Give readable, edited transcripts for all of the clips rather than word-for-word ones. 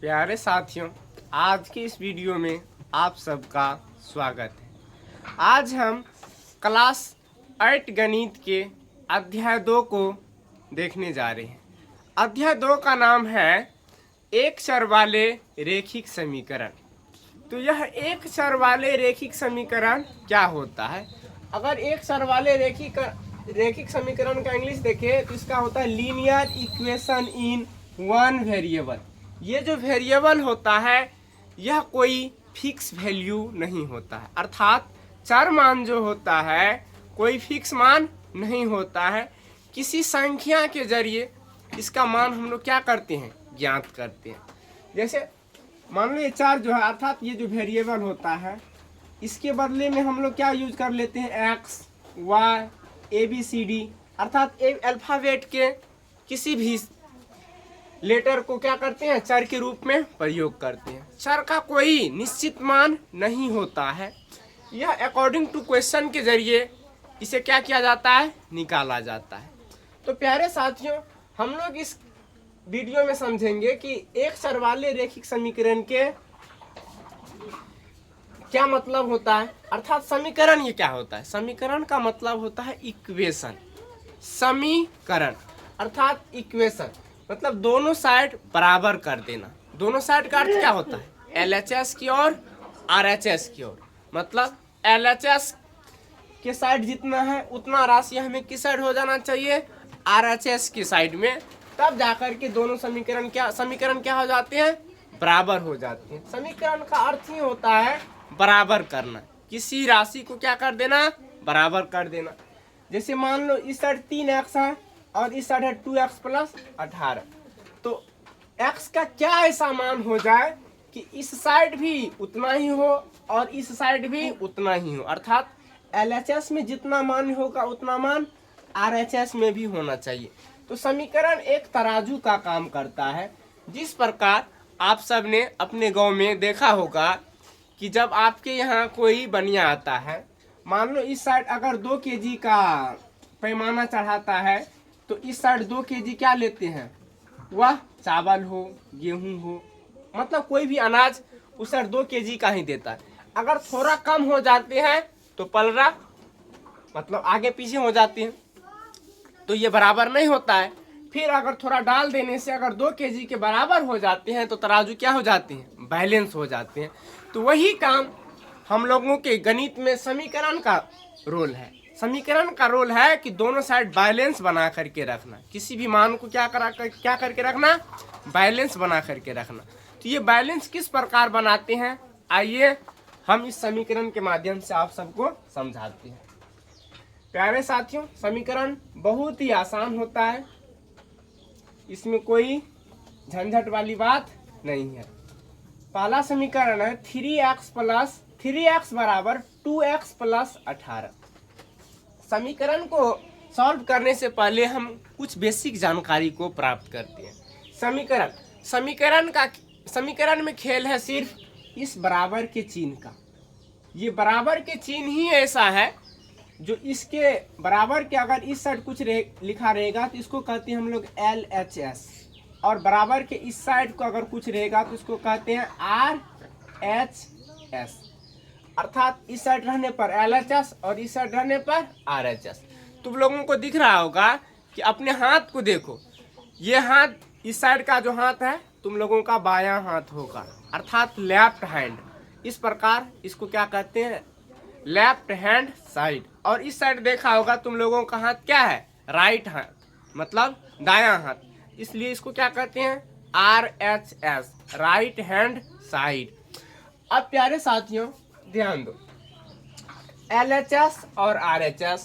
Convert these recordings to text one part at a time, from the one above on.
प्यारे साथियों, आज की इस वीडियो में आप सबका स्वागत है। आज हम क्लास 8 गणित के अध्याय 2 को देखने जा रहे हैं। अध्याय 2 का नाम है एक चर वाले रेखिक समीकरण। तो यह एक चर वाले रेखिक समीकरण क्या होता है? अगर एक चर वाले रेखिक समीकरण का इंग्लिश देखें तो इसका होता है linear equation in one variable. ये जो वेरिएबल होता है यह कोई फिक्स वैल्यू नहीं होता है, अर्थात चर मान जो होता है कोई फिक्स मान नहीं होता है। किसी संख्या के जरिए इसका मान हम लोग क्या करते हैं, ज्ञात करते हैं। जैसे मान लो ये चार जो है, अर्थात ये जो वेरिएबल होता है इसके बदले में हम लोग क्या यूज कर लेते हैं, X Y A B C D, अर्थात अल्फाबेट के किसी भी लेटर को क्या करते हैं, चर के रूप में प्रयोग करते हैं। चर का कोई निश्चित मान नहीं होता है, यह अकॉर्डिंग टू क्वेश्चन के जरिए इसे क्या किया जाता है, निकाला जाता है। तो प्यारे साथियों, हम लोग इस वीडियो में समझेंगे कि एक चर वाले रेखिक समीकरण के क्या मतलब होता है, अर्थात समीकरण ये क्या होता है। समीकरण का मतलब होता है इक्वेशन। समीकरण अर्थात इक्वेशन मतलब दोनों साइड बराबर कर देना। दोनों साइड का अर्थ क्या होता है, LHS की ओर RHS की ओर। मतलब LHS के साइड जितना है उतना राशि हमें किस साइड हो जाना चाहिए, RHS की साइड में। तब जाकर के दोनों समीकरण क्या हो जाते हैं, बराबर हो जाते हैं। समीकरण का अर्थ ही होता है बराबर करना, किसी राशि को क्या कर देना, बराबर कर देना। जैसे मान लो इस साइड 3x है और इस साइड है 2x प्लस 18। तो x का क्या ऐसा मान हो जाए कि इस साइड भी उतना ही हो और इस साइड भी उतना ही हो, अर्थात LHS में जितना मान होगा उतना मान RHS में भी होना चाहिए। तो समीकरण एक तराजू का काम करता है। जिस प्रकार आप सब ने अपने गांव में देखा होगा कि जब आपके यहाँ कोई बनिया आता है, मान लो इस साइड अगर 2 kg का पैमाना चढ़ाता है तो इस साइड 2 kg क्या लेते हैं, वह चावल हो गेहूं हो, मतलब कोई भी अनाज उस साइड 2 kg का ही देता है। अगर थोड़ा कम हो जाते हैं तो पलरा मतलब आगे पीछे हो जाते हैं, तो ये बराबर नहीं होता है। फिर अगर थोड़ा डाल देने से अगर 2 kg के बराबर हो जाते हैं तो तराजू क्या हो जाते हैं, बैलेंस हो जाते हैं। तो वही काम हम लोगों के गणित में समीकरण का रोल है। समीकरण का रोल है कि दोनों साइड बैलेंस बना करके रखना, किसी भी मान को क्या करके रखना, बैलेंस बना करके रखना। तो ये बैलेंस किस प्रकार बनाते हैं, आइए हम इस समीकरण के माध्यम से आप सबको समझाते हैं। प्यारे साथियों, समीकरण बहुत ही आसान होता है, इसमें कोई झंझट वाली बात नहीं है। पहला समीकरण है 3x बराबर 2x प्लस 18। समीकरण को सॉल्व करने से पहले हम कुछ बेसिक जानकारी को प्राप्त करते हैं। समीकरण में खेल है सिर्फ इस बराबर के चिन्ह का। ये बराबर के चिन्ह ही ऐसा है जो इसके बराबर के अगर इस साइड कुछ लिखा रहेगा तो इसको कहते हैं हम लोग LHS, और बराबर के इस साइड को अगर कुछ रहेगा तो इसको कहते हैं RHS। अर्थात इस साइड रहने पर LHS और इस साइड रहने पर RHS। तुम लोगों को दिख रहा होगा कि अपने हाथ को देखो, ये हाथ इस साइड का जो हाथ है तुम लोगों का बायां हाथ होगा, अर्थात लेफ्ट हैंड। इस प्रकार इसको क्या कहते हैं, लेफ्ट हैंड साइड। और इस साइड देखा होगा तुम लोगों का हाथ क्या है, राइट हाथ, मतलब दायां हाथ, इसलिए इसको क्या कहते हैं, RHS, राइट हैंड साइड। अब प्यारे साथियों ध्यान दो, LHS और RHS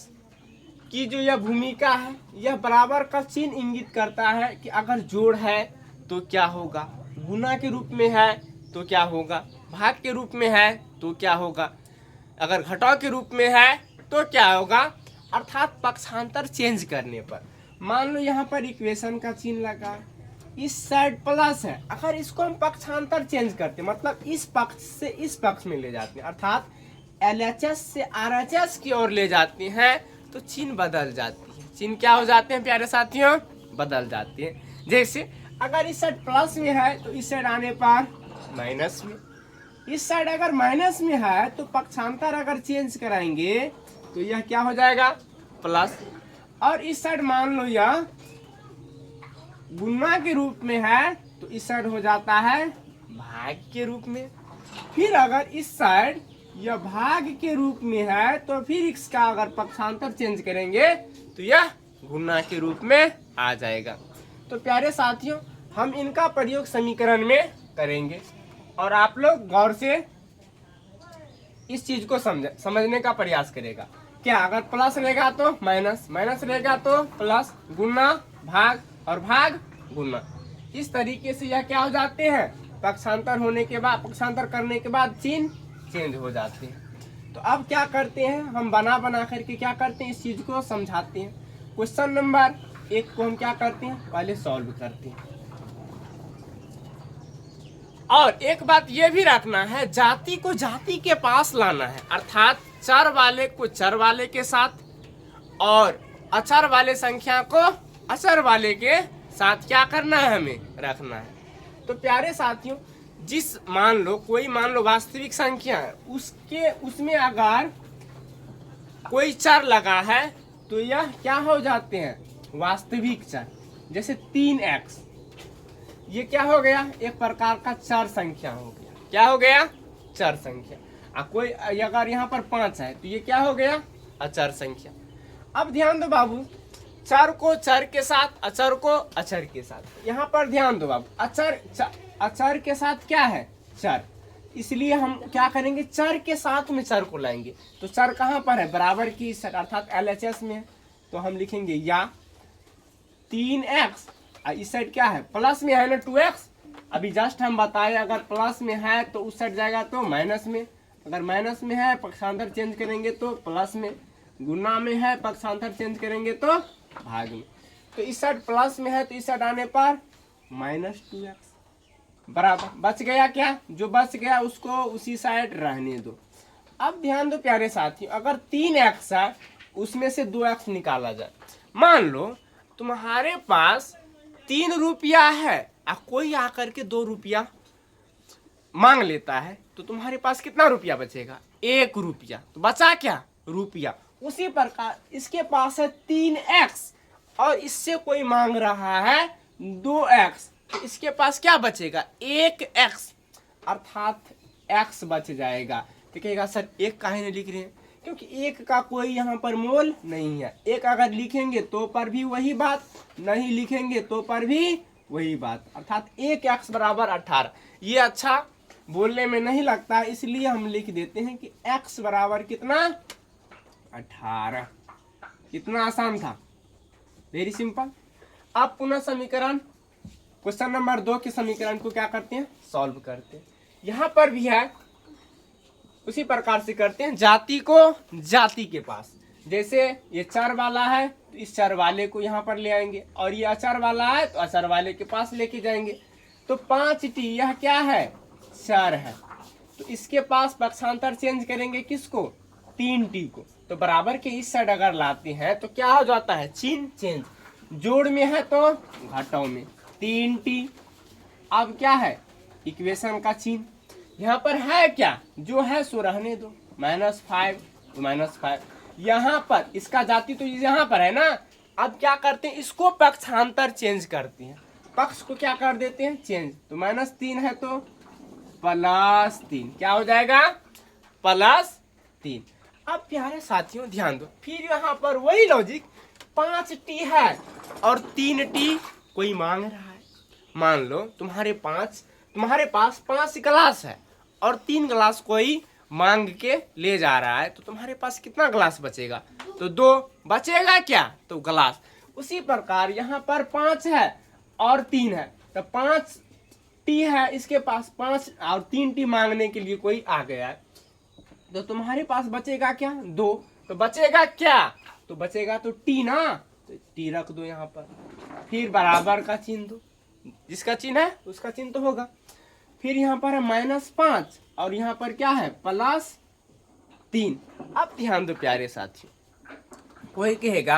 की जो यह भूमिका है, यह बराबर का चिन्ह इंगित करता है कि अगर जोड़ है तो क्या होगा, गुना के रूप में है तो क्या होगा, भाग के रूप में है तो क्या होगा, अगर घटाव के रूप में है तो क्या होगा, अर्थात पक्षांतर चेंज करने पर। मान लो यहाँ पर इक्वेशन का चिन्ह लगा, इस साइड प्लस है, अगर इसको हम पक्षांतर चेंज करते मतलब इस पक्ष से इस पक्ष में ले जाते हैं, अर्थात LHS से RHS की ओर ले जाते हैं तो चिन्ह बदल जाती है। चिन्ह क्या हो जाते हैं प्यारे साथियों, बदल जाते हैं। जैसे अगर इस साइड प्लस में है तो इस साइड आने पर माइनस में, इस साइड अगर माइनस में है तो पक्षांतर अगर चेंज कराएंगे तो यह क्या हो जाएगा, प्लस। और इस साइड मान लो यह गुणा के रूप में है तो इस साइड हो जाता है भाग के रूप में। फिर अगर इस साइड यह भाग के रूप में है तो फिर इसका अगर पक्षांतर चेंज करेंगे तो यह गुणा के रूप में आ जाएगा। तो प्यारे साथियों, हम इनका प्रयोग समीकरण में करेंगे और आप लोग गौर से इस चीज को समझने का प्रयास करेगा। क्या अगर प्लस रहेगा तो माइनस, माइनस रहेगा तो प्लस, गुना भाग और भाग गुना, इस तरीके से यह क्या हो जाते हैं, पक्षांतर होने के बाद, पक्षांतर करने के बाद चिन्ह चेंज हो जाते हैं। तो अब क्या करते हैं, हम बना करके क्या करते हैं, इस चीज को समझाते हैं। क्वेश्चन नंबर 1 को हम क्या करते हैं, पहले सॉल्व करते हैं। और एक बात ये भी रखना है, जाति को जाति के पास लाना है, अर्थात चर वाले को चर वाले के साथ और अचर वाले संख्या को अचर वाले के साथ क्या करना है, हमें रखना है। तो प्यारे साथियों, मान लो वास्तविक संख्या है, उसमें अगर कोई चर लगा है तो यह क्या हो जाते हैं, वास्तविक चर। जैसे 3x, ये क्या हो गया, एक प्रकार का चर संख्या हो गया। क्या हो गया, चर संख्या। कोई अगर यहाँ पर 5 है तो ये क्या हो गया, अचर संख्या। अब ध्यान दो बाबू, चर को चर के साथ, अचर को अचर के साथ। यहाँ पर ध्यान दो बाबू, अचर के साथ क्या है, चर, इसलिए हम क्या करेंगे, चर के साथ में चर को लाएंगे। तो चर कहाँ पर है, बराबर की अर्थात LHS में है। तो हम लिखेंगे या 3x, इस साइड क्या है, प्लस में है ना 2x। अभी जस्ट हम बताए अगर प्लस में है तो उस साइड जाएगा तो माइनस में, अगर माइनस में है पक्षांतर चेंज करेंगे तो प्लस में, गुना में है पक्षांतर चेंज करेंगे तो भाग में। तो इस साइड प्लस में है तो इस साइड आने पर -2x बराबर, बच गया क्या, जो बच गया उसको उसी साइड रहने दो। अब ध्यान दो प्यारे साथियों, अगर 3x है उसमें से 2x निकाला जाए। मान लो तुम्हारे पास 3 रुपया है और कोई आकर के 2 रुपया मांग लेता है तो तुम्हारे पास कितना रुपया बचेगा, 1 रुपया। तो बचा क्या, रुपया। उसी प्रकार इसके पास है 3x और इससे कोई मांग रहा है 2x, तो इसके पास क्या बचेगा, 1x, अर्थात x बच जाएगा। तो कहेगा सर 1 काहे नहीं लिख रहे हैं, क्योंकि 1 का कोई यहाँ पर मोल नहीं है। 1 अगर लिखेंगे तो पर भी वही बात, नहीं लिखेंगे तो पर भी वही बात, अर्थात 1x बराबर 18। ये अच्छा बोलने में नहीं लगता, इसलिए हम लिख देते हैं कि x बराबर कितना, 18। कितना आसान था, वेरी सिंपल। अब पुनः समीकरण क्वेश्चन नंबर 2 के समीकरण को क्या करते हैं, सॉल्व करते हैं। यहाँ पर भी है उसी प्रकार से करते हैं, जाति को जाति के पास। जैसे ये चर वाला है तो इस चर वाले को यहाँ पर ले आएंगे, और ये अचर वाला है तो अचर वाले के पास लेके जाएंगे। तो 5t यह क्या है, चर है, तो इसके पास पक्षांतर चेंज करेंगे किसको, 3t को। तो बराबर के इस साइड अगर लाते हैं तो क्या हो जाता है, चिन्ह चेंज, जोड़ में है तो घटाव में, 3t। अब क्या है, इक्वेशन का चिन्ह यहाँ पर है क्या, जो है सो रहने दो, -5 तो -5। यहाँ पर इसका जाति तो यहाँ पर है ना। अब क्या करते हैं, इसको पक्षांतर चेंज करते हैं, पक्ष को क्या कर देते हैं, चेंज। तो -3 है तो +3, क्या हो जाएगा, +3। अब प्यारे साथियों ध्यान दो, फिर यहाँ पर वही लॉजिक, 5t है और 3t कोई मांग रहा है। मान लो तुम्हारे पास 5 गिलास है और 3 गिलास कोई मांग के ले जा रहा है, तो तुम्हारे पास कितना गिलास बचेगा, तो 2 बचेगा क्या, तो गिलास। उसी प्रकार यहाँ पर 5 है और 3 है, तो 5t है इसके पास, 5 और 3t मांगने के लिए कोई आ गया है, तो तुम्हारे पास बचेगा क्या, 2। तो बचेगा क्या, तो बचेगा तो t ना, तो t रख दो यहाँ पर। फिर बराबर का चिन्ह दो, जिसका चिन्ह है उसका चिन्ह तो होगा। फिर यहाँ पर है -5 और यहाँ पर क्या है, +3। अब ध्यान दो प्यारे साथियों, कोई कहेगा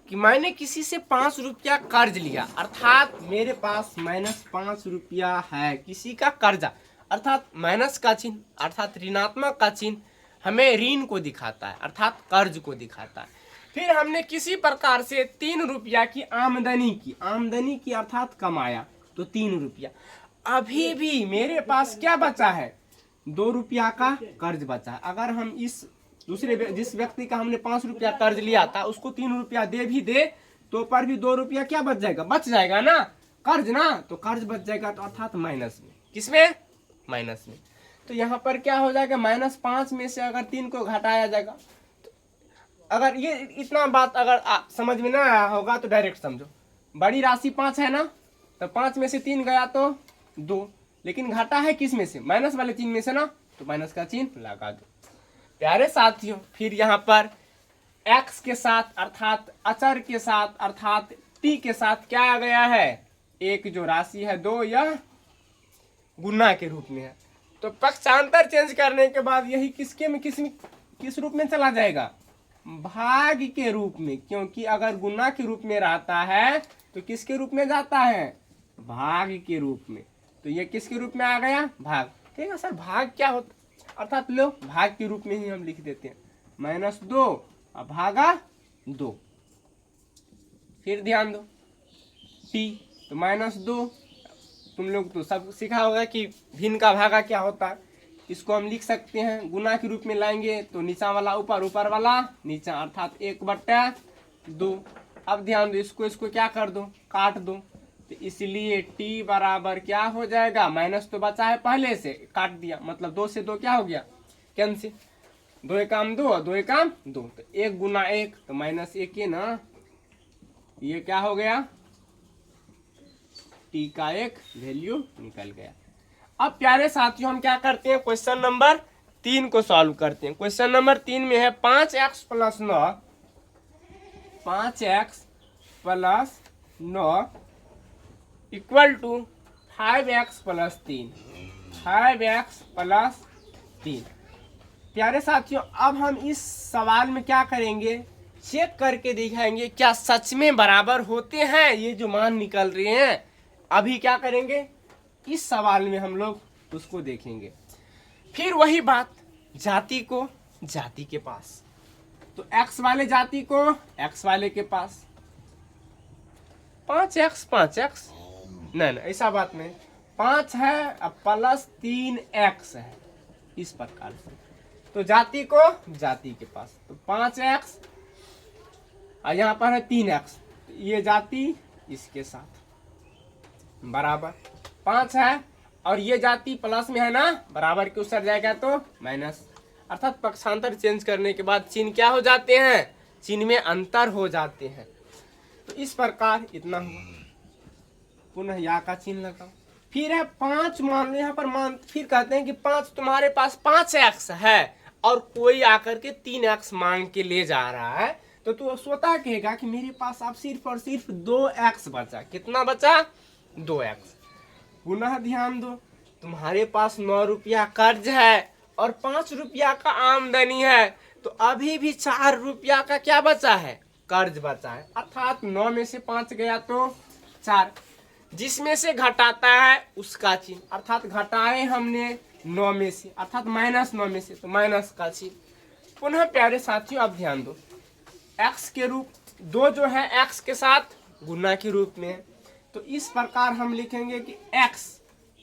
कि मैंने किसी से 5 रुपया कर्ज लिया, अर्थात मेरे पास -5 रुपया है, किसी का कर्जा, अर्थात माइनस का चिन्ह, अर्थात ऋणात्मक का चिन्ह हमें ऋण को दिखाता है, अर्थात कर्ज को दिखाता है। फिर हमने किसी प्रकार से 3 रुपया की आमदनी की अर्थात कमाया, तो 3 रुपया। अभी भी मेरे पास क्या बचा है, 2 रुपया का कर्ज बचा है। अगर हम इस जिस व्यक्ति का हमने 5 रुपया कर्ज लिया था उसको 3 रुपया भी दे तो पर भी 2 रुपया क्या बच जाएगा ना, कर्ज ना, तो कर्ज बच जाएगा, तो अर्थात माइनस में, किसमें, माइनस में। तो यहाँ पर क्या हो जाएगा, -5 में से अगर 3 को घटाया जाएगा, तो अगर ये इतना बात अगर समझ में ना आया होगा तो डायरेक्ट समझो, बड़ी राशि 5 है ना, तो 5 में से 3 गया तो 2, लेकिन घटा है किस में से, माइनस वाले 3 में से ना, तो माइनस का चिन्ह लगा दो। प्यारे साथियों, फिर यहाँ पर x के साथ अर्थात अचर के साथ अर्थात t के साथ क्या आ गया है, एक जो राशि है 2, यह गुना के रूप में है। तो पक्षांतर चेंज करने के बाद यही किस रूप में चला जाएगा, भाग के रूप में, क्योंकि अगर गुना के रूप में रहता है तो किसके रूप में जाता है, भाग के रूप में। तो ये किसके रूप में आ गया, भाग। ठीक है सर, भाग क्या होता, अर्थात लो भाग के रूप में ही हम लिख देते हैं, -2 और भागा 2। फिर ध्यान दो t, तो -2, तुम लोग तो सब सीखा होगा कि भिन्न का भागा क्या होता है। इसको हम लिख सकते हैं गुना के रूप में लाएंगे तो नीचा वाला ऊपर, ऊपर वाला नीचा, अर्थात 1/2। अब ध्यान दो, इसको क्या कर दो, काट दो, तो इसलिए t बराबर क्या हो जाएगा, माइनस तो बचा है पहले से, काट दिया, मतलब 2 से 2 क्या हो गया, कैंसिल, 2 एकम 2 और 2 एकम 2, तो 1 गुना 1 तो -1 है ना, ये क्या हो गया, t का एक वैल्यू निकल गया। अब प्यारे साथियों हम क्या करते हैं, क्वेश्चन नंबर 3 को सॉल्व करते हैं। क्वेश्चन नंबर 3 में है 5x + 9, 5x + 9 = 5x + 3, 5x + 3। प्यारे साथियों, अब हम इस सवाल में क्या करेंगे, चेक करके दिखाएंगे क्या सच में बराबर होते हैं ये जो मान निकल रहे हैं। अभी क्या करेंगे, इस सवाल में हम लोग उसको देखेंगे। फिर वही बात, जाति को जाति के पास, तो x वाले जाति को x वाले के पास, 5x नहीं, ऐसा बात नहीं, 5 है अब +3x है, इस प्रकार से। तो जाति को जाति के पास, तो 5x और यहाँ पर है 3x, ये जाति इसके साथ बराबर 5 है, और ये जाति प्लस में है ना, बराबर के उत्तर जाएगा तो माइनस, अर्थात पक्षांतर चेंज करने के बाद चिन्ह क्या हो जाते हैं, चिन्ह में अंतर हो जाते हैं। तो इस प्रकार इतना हुआ, पुनः या का चिन्ह लगाओ। फिर है 5, मान लो यहाँ पर फिर कहते हैं कि 5, तुम्हारे पास 5x है और कोई आकर के 3x मांग के ले जा रहा है, तो तू स्वतः कहेगा कि मेरे पास अब सिर्फ और सिर्फ 2x बचा। कितना बचा, 2x। पुनः ध्यान दो, तुम्हारे पास 9 रुपया कर्ज है और 5 रुपया का आमदनी है, तो अभी भी 4 रुपया का क्या बचा है, कर्ज बचा है, अर्थात 9 में से 5 गया तो 4, जिसमें से घटाता है उसका चिन्ह, अर्थात घटाए हमने 9 में से, अर्थात -9 में से, तो माइनस का चिन्ह। पुनः प्यारे साथियों अब ध्यान दो, x के रूप 2 जो है x के साथ गुना के रूप में है, तो इस प्रकार हम लिखेंगे कि x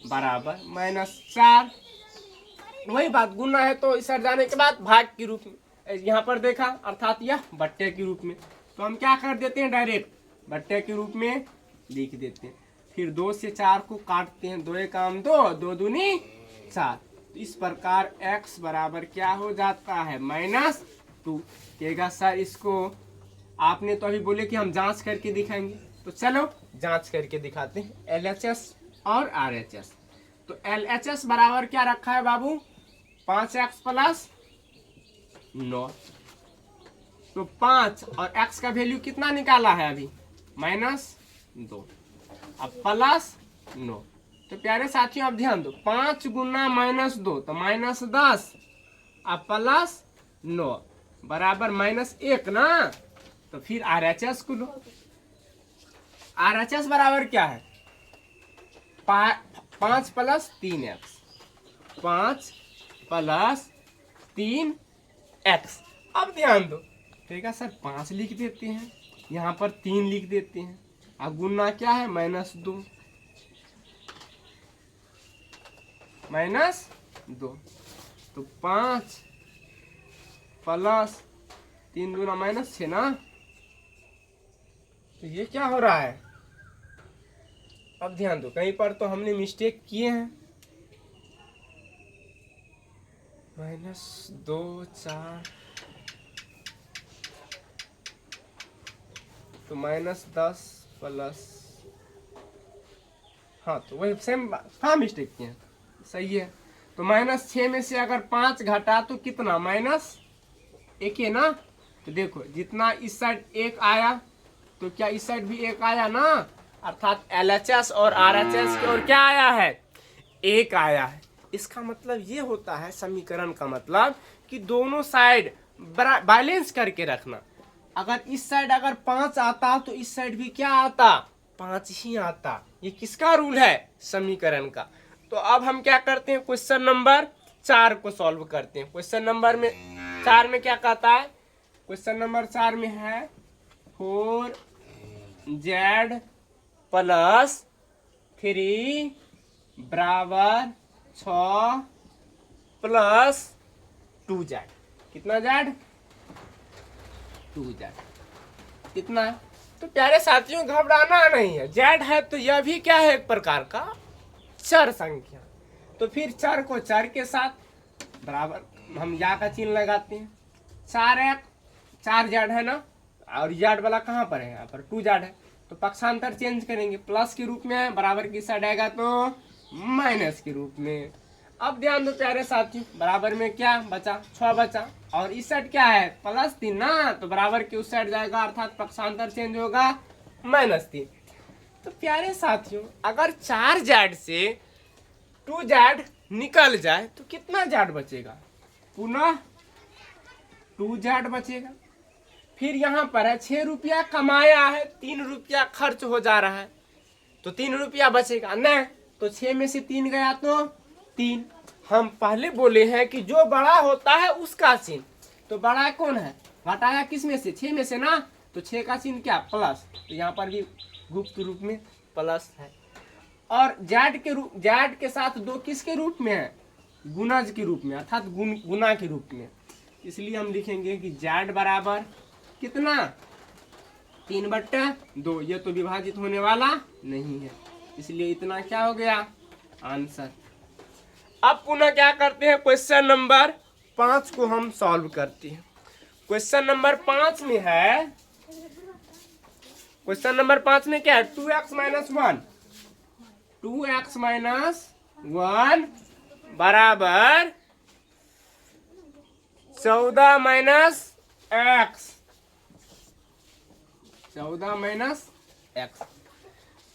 बराबर -4, वही बात, गुना है तो इस जाने के बाद भाग के रूप में, यहाँ पर देखा, अर्थात यह बट्टे के रूप में, तो हम क्या कर देते हैं, डायरेक्ट बट्टे के रूप में लिख देते हैं। फिर 2 से 4 को काटते हैं, 2 एकम 2, 2 दूनी 4, तो इस प्रकार x बराबर क्या हो जाता है, -2। कहेगा सर इसको आपने तो अभी बोले कि हम जांच करके दिखाएंगे, तो चलो जांच करके दिखाते हैं, LHS और RHS। तो LHS बराबर क्या रखा है बाबू, 5x + 9, तो 5 और x का वैल्यू कितना निकाला है अभी, -2, अब +9। तो प्यारे साथियों अब ध्यान दो, 5 गुना -2 तो -10, अब +9 बराबर -1 ना, तो फिर RHS को लो। RHS बराबर क्या है? 5 + 3x, 5 + 3x। अब ध्यान दो, ठीक है सर 5 लिख देते हैं, यहाँ पर 3 लिख देते हैं, अब गुना क्या है? -2, -2। तो 5 + 3 दूना -6 ना। तो ये क्या हो रहा है? अब ध्यान दो, कहीं पर तो हमने मिस्टेक किए हैं। -2 4 तो -10 प्लस, हाँ तो वही सेम हाँ मिस्टेक किए हैं, सही है। तो -6 में से अगर 5 घटा तो कितना? -1 है ना। तो देखो जितना इस साइड 1 आया तो क्या इस साइड भी 1 आया ना, अर्थात LHS और RHS की ओर क्या आया है? 1 आया है। इसका मतलब ये होता है, समीकरण का मतलब कि दोनों साइड बैलेंस करके रखना। अगर इस साइड अगर 5 आता तो इस साइड भी क्या आता? 5 ही आता। ये किसका रूल है? समीकरण का। तो अब हम क्या करते हैं? क्वेश्चन नंबर 4 को सॉल्व करते हैं। क्वेश्चन नंबर 4 में क्या कहता है? क्वेश्चन नंबर 4 में है 4z + 3 बराबर 6 + 2z। कितना z? 2z। कितना है? तो प्यारे साथियों घबराना नहीं है, z है तो यह भी क्या है? एक प्रकार का चर संख्या। तो फिर चर को चर के साथ बराबर हम या का चिन्ह लगाते हैं। 4z है ना, और z वाला कहाँ पर है? यहाँ पर 2z है। तो पक्षांतर चेंज करेंगे, प्लस के रूप में है, बराबर की साइड आएगा तो माइनस के रूप में। अब ध्यान दो प्यारे साथियों, बराबर में क्या बचा? 6 बचा, और इस साइड क्या है? +3 ना, तो बराबर के उस साइड जाएगा, अर्थात पक्षांतर चेंज होगा -3। तो प्यारे साथियों अगर 4z से 2z निकल जाए तो कितना z बचेगा? पुनः 2z बचेगा। फिर यहाँ पर है 6 रुपया कमाया है, 3 रुपया खर्च हो जा रहा है, तो 3 रुपया बचेगा नहीं। तो 6 में से 3 गया तो 3। हम पहले बोले हैं कि जो बड़ा होता है उसका चिन्ह, तो बड़ा कौन है? घटाया किस में से? 6 में से ना, तो 6 का चिन्ह क्या? प्लस। तो यहाँ पर भी गुप्त रूप में प्लस है। और z के साथ 2 किसके रूप में है? गुणज के रूप में, अर्थात गुना के रूप में। इसलिए हम लिखेंगे कि z बराबर कितना? 3/2। ये तो विभाजित होने वाला नहीं है, इसलिए इतना क्या हो गया? आंसर। अब पुनः क्या करते हैं? क्वेश्चन नंबर 5 को हम सॉल्व करते हैं। क्वेश्चन नंबर 5 में है, क्वेश्चन नंबर 5 में क्या है? 2x - 1, 2x - 1 बराबर 14 - x, 14 - x।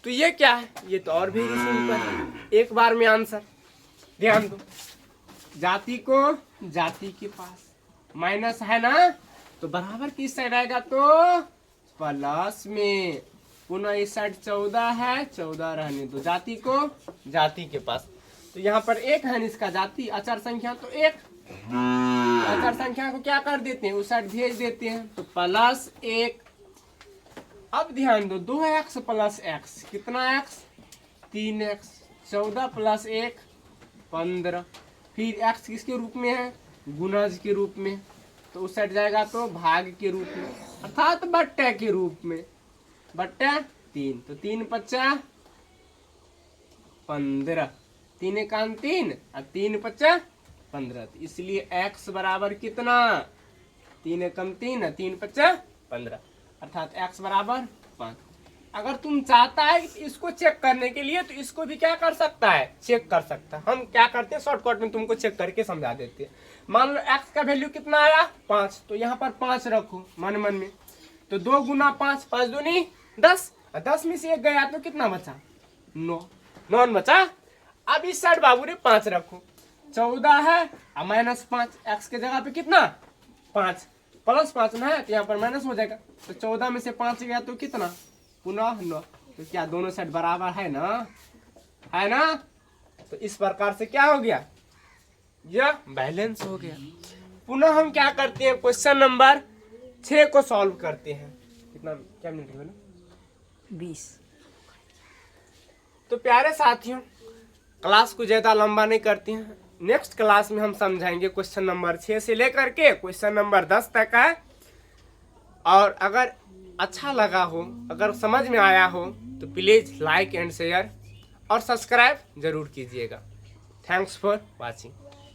तो ये क्या है? ये तो और भी सिंपल है, एक बार में आंसर। ध्यान दो, जाति को जाति के पास माइनस है ना, तो बराबर किस साइड आएगा? तो प्लस में। पुनः इस साइड 14 है, 14 रहने दो, जाति को जाति के पास। तो यहाँ पर 1 है इसका जाति, अचर संख्या तो 1, अचर संख्या को क्या कर देते हैं? उस साइड भेज देते हैं, तो +1। अब ध्यान दो, 2x + x कितना x? 3x। 14 + 1 15। फिर x किसके रूप में है? गुणज के रूप में, तो उस साइड जाएगा तो भाग के रूप में, अर्थात बट्टे के रूप में, बट्टे 3। तो 3 × 5 = 15, 3 × 1 3 और 3 × 5 = 15। इसलिए x बराबर कितना? 3 × 1 3 और 3 × 5 = 15, अर्थात x बराबर 5। अगर तुम चाहता है इसको चेक करने के लिए तो इसको भी क्या कर सकता है? चेक कर सकता है। हम क्या करते हैं, शॉर्टकट में तुमको चेक करके समझा देते हैं। मान लो x का वैल्यू कितना आया? 5, तो यहाँ पर 5 रखो मन मन में, तो 2 × 5, 5 दूनी 10, 10 में से 1 गया तो कितना बचा? 9, 9 बचा। अब इस साइड बाबू ने 5 रखो, 14 है और -5, x के जगह पे कितना? 5, +5 ना है तो यहाँ पर माइनस हो जाएगा। तो 14 में से 5 गया तो कितना, पुनः 9। तो क्या दोनों साइड बराबर है ना, है ना। तो इस प्रकार से क्या हो गया, यह बैलेंस हो गया। पुनः हम क्या करते हैं, क्वेश्चन नंबर 6 को सॉल्व करते हैं। कितना, क्या मिनट है ना, 20। तो प्यारे साथियों, क्लास को ज़्यादा लंबा नहीं करते हैं। नेक्स्ट क्लास में हम समझाएंगे क्वेश्चन नंबर 6 से लेकर के क्वेश्चन नंबर 10 तक है। और अगर अच्छा लगा हो, अगर समझ में आया हो तो प्लीज़ लाइक एंड शेयर और सब्सक्राइब जरूर कीजिएगा। Thanks for watching.